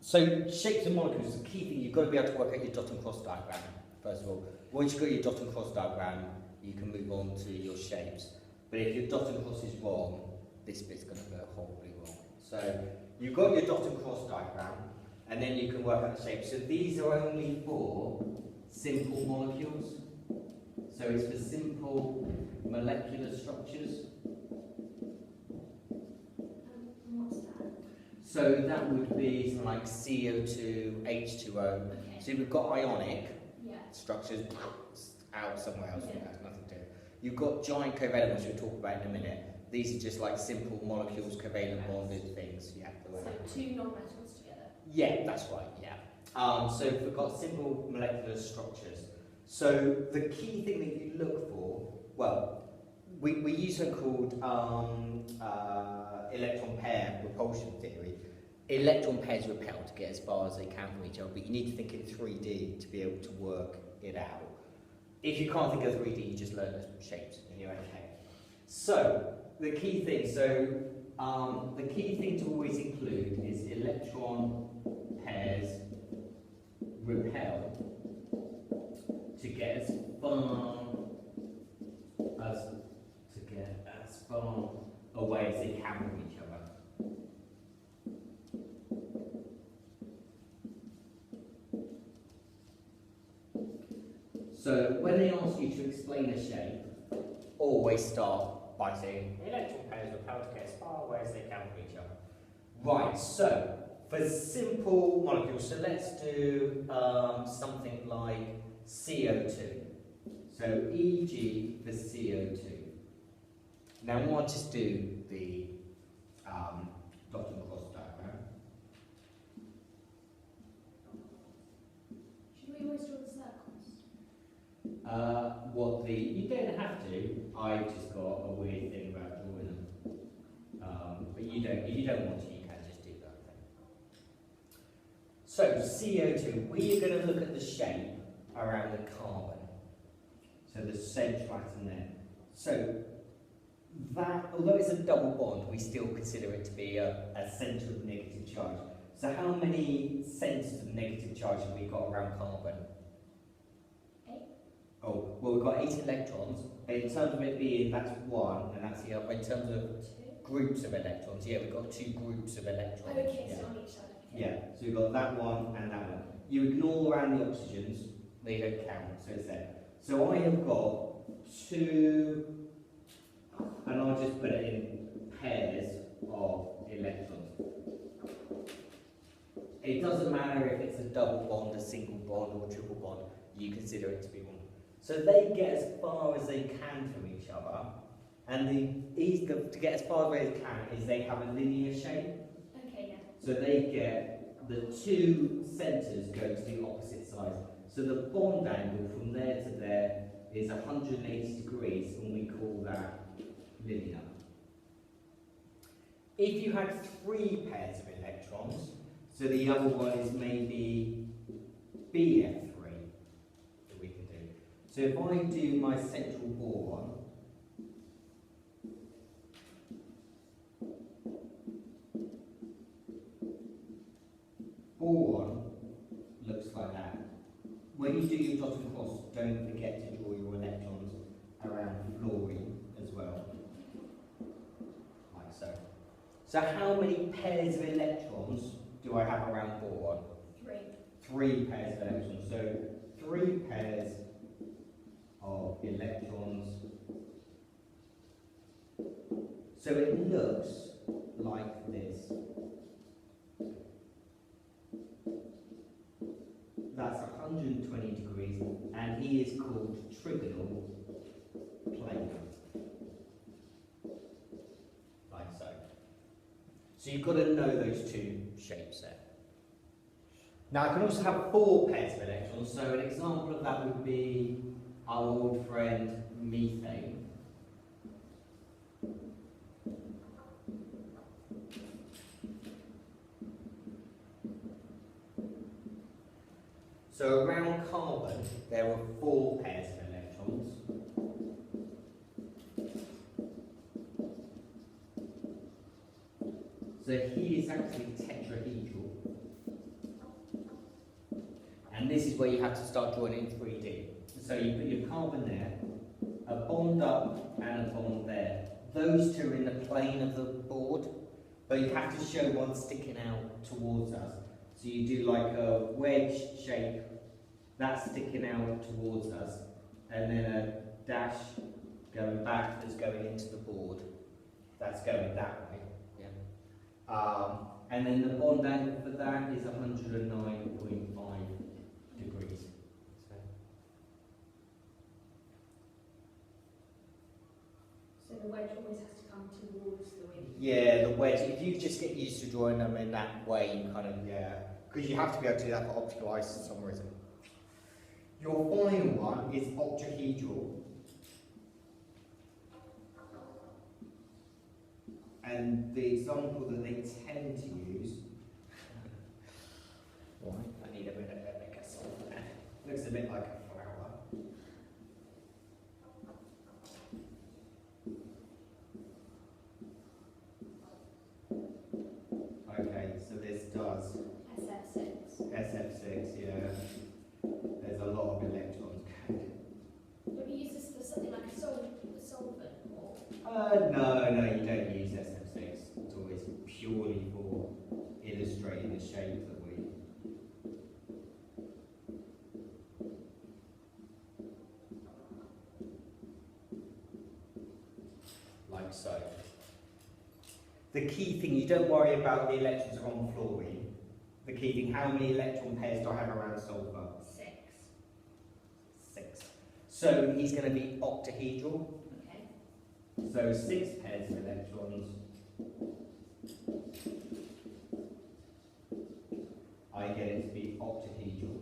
So shapes of molecules, the key thing, you've got to be able to work out your dot and cross diagram, first of all. Once you've got your dot and cross diagram, you can move on to your shapes. But if your dot and cross is wrong, this bit's going to go horribly wrong. So you've got your dot and cross diagram, and then you can work out the shapes. So these are only for simple molecules. So it's for simple molecular structures. What's that? So that would be something like CO2, H2O. Okay. So we've got ionic Yeah. structures out somewhere else, Yeah. that has nothing to do. You've got giant covalent, which we'll talk about in a minute. These are just like simple molecules, covalent bonded things. Yeah. So two non-metals together. Yeah, that's right. Yeah. So we've got simple molecular structures. So the key thing that you look for, well, we use something called electron pair repulsion theory. Electron pairs repel to get as far as they can from each other, but you need to think in 3D to be able to work it out. If you can't think of 3D, you just learn the shapes and you're okay. So the key thing, the key thing to always include is electron pairs repel to get as far away as they can from each other. So when they ask you to explain a shape, always start by saying electron pairs repel to get as far away as they can from each other. Right, so for simple molecules, so let's do something like CO2. So e.g. for CO2. Now I want to just do the dot and cross diagram. Should we always draw the circles? You don't have to. I just got a weird thing about drawing them. But you don't. If you don't want to, you can just do that thing. So CO2, we are going to look at the shape around the carbon. So the central atom there. So that, although it's a double bond, we still consider it to be a centre of negative charge. So how many centres of negative charge have we got around carbon? 8. Oh, well, we've got 8 electrons. In terms of it being, that's 1, and that's the other. In terms of 2. groups of electrons, yeah, we've got 2 groups of electrons. Oh, okay, yeah. so on each side. Okay. Yeah, so we've got that one and that one. You ignore around the oxygens, they don't count, so it's there. So I have got 2, and I'll just put it in pairs of electrons. It doesn't matter if it's a double bond, a single bond, or a triple bond, you consider it to be one. So they get as far as they can from each other, and to get as far as they can is they have a linear shape. Okay, yeah. So they get the 2 centres go to the opposite sides. So the bond angle from there to there is 180 degrees, and we call that linear. If you had 3 pairs of electrons, so the other one is maybe BF3 that we can do. So if I do my central boron, boron looks like that. When you do your dot and cross, don't forget to draw your electrons around fluorine as well. Like so. So how many pairs of electrons do I have around boron? 3. 3 pairs of electrons. So 3 pairs of electrons. So it looks like this. That's 120 degrees, and he is called trigonal planar. Like so. So you've got to know those 2 shapes there. Now I can also have 4 pairs of electrons, so an example of that would be our old friend methane. So around carbon, there are 4 pairs of electrons. So he is actually tetrahedral. this is where you have to start drawing it in 3D. So you put your carbon there, a bond up and a bond there. Those two are in the plane of the board, but you have to show one sticking out towards us. So you do like a wedge shape, that's sticking out towards us, and then a dash going back that's going into the board. That's going that way. Yeah. And then the bond angle for that is 109.5 degrees. So the wedge always has to come towards the wing. Yeah, the wedge. If you just get used to drawing them in that way, you kind of, because you have to be able to do that for optical isomerism. Your final one is octahedral. And the example that they tend to use, I need a bit of a solve there. Looks a bit like a flower. Okay, so this does SF6. SF6, yeah. There's a lot of electrons. Don't you use this for something like a solvent or? No, you don't use SF6. It's always purely for illustrating the shape that we. Like so. The key thing, you don't worry about the electrons on fluorine. The key thing, how many electron pairs do I have around sulfur? 6. 6. So he's going to be octahedral. Okay. So 6 pairs of electrons. I get it to be octahedral.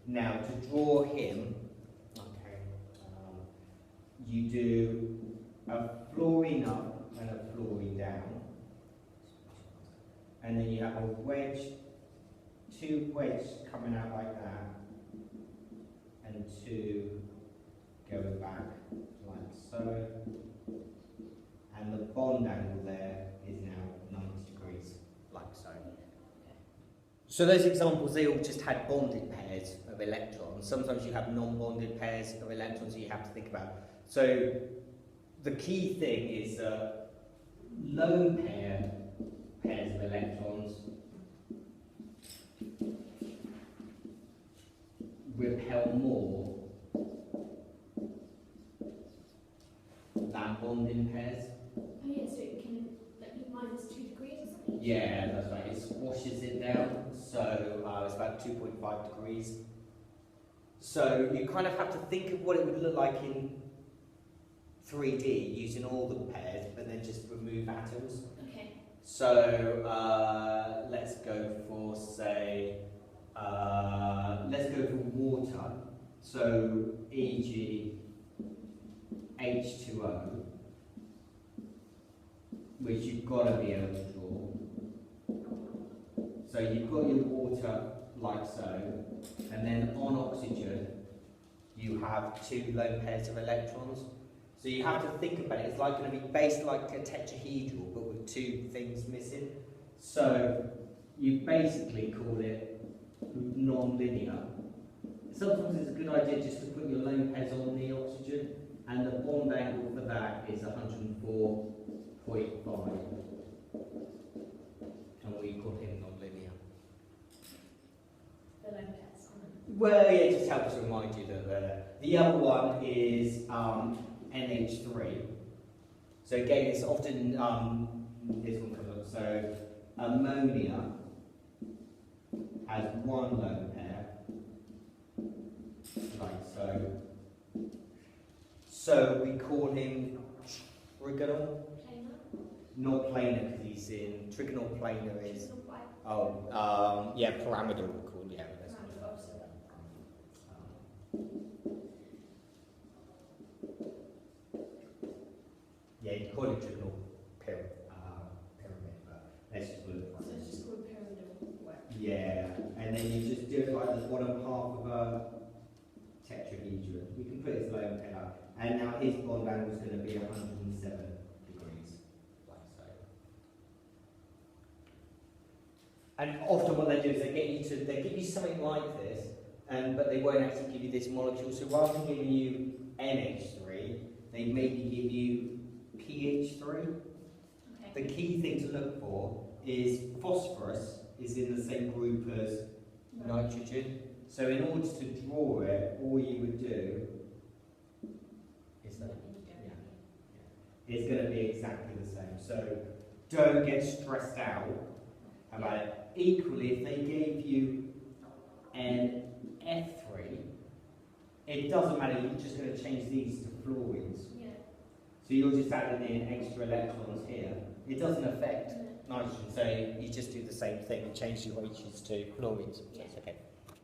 Now to draw him, you do a fluorine up and a fluorine down, and then you have a wedge, 2 wedges coming out like that, and 2 going back like so, and the bond angle there is now 90 degrees, like so. So those examples, they all just had bonded pairs of electrons. Sometimes you have non-bonded pairs of electrons that you have to think about. So the key thing is lone pairs of electrons repel more than bonding pairs. Oh yeah, so it can like minus 2 degrees or something? Yeah, that's right. It squashes it down, so it's about 2.5 degrees. So you kind of have to think of what it would look like in 3D using all the pairs, but then just remove atoms. Okay. So let's go for, say, let's go for water. So e.g. H2O, which you've got to be able to draw. So you've got your water like so, and then on oxygen you have 2 lone pairs of electrons. So you have to think about it, it's like going to be based like a tetrahedral but with 2 things missing. So you basically call it non-linear. Sometimes it's a good idea just to put your lone pairs on the oxygen, and the bond angle for that is 104.5. And we call him non-linear. The lone pairs on them. Well, yeah, it just helps to remind you that the other one is NH3. So again, it's often, this one comes up, so ammonia has 1 lone pair, like so. So we call him trigonal, Planar? not planar because he's in, trigonal planar is, Trigonal bi- yeah, pyramidal we'll call, yeah. That's Pyramidal, oh, so yeah, you call it trigonal pyramid, but let's just look So it's just called pyramidal web. Yeah, and then you just do it like the bottom half of a tetrahedron. You can put his lone pair, and now his bond angle is going to be 107 degrees, like so. And often what they do is they give you something like this, but they won't actually give you this molecule. So rather than giving you NH3, they maybe give you pH3. Okay. The key thing to look for is phosphorus is in the same group as nitrogen. So in order to draw it, all you would do is that it's going to be exactly the same. So don't get stressed out about it. Equally, if they gave you an F3, it doesn't matter, you're just going to change these to fluorines. Yeah. So you're just adding in extra electrons here. It doesn't affect nitrogen, so you just do the same thing and change your H's to fluorines. Yeah. That's okay.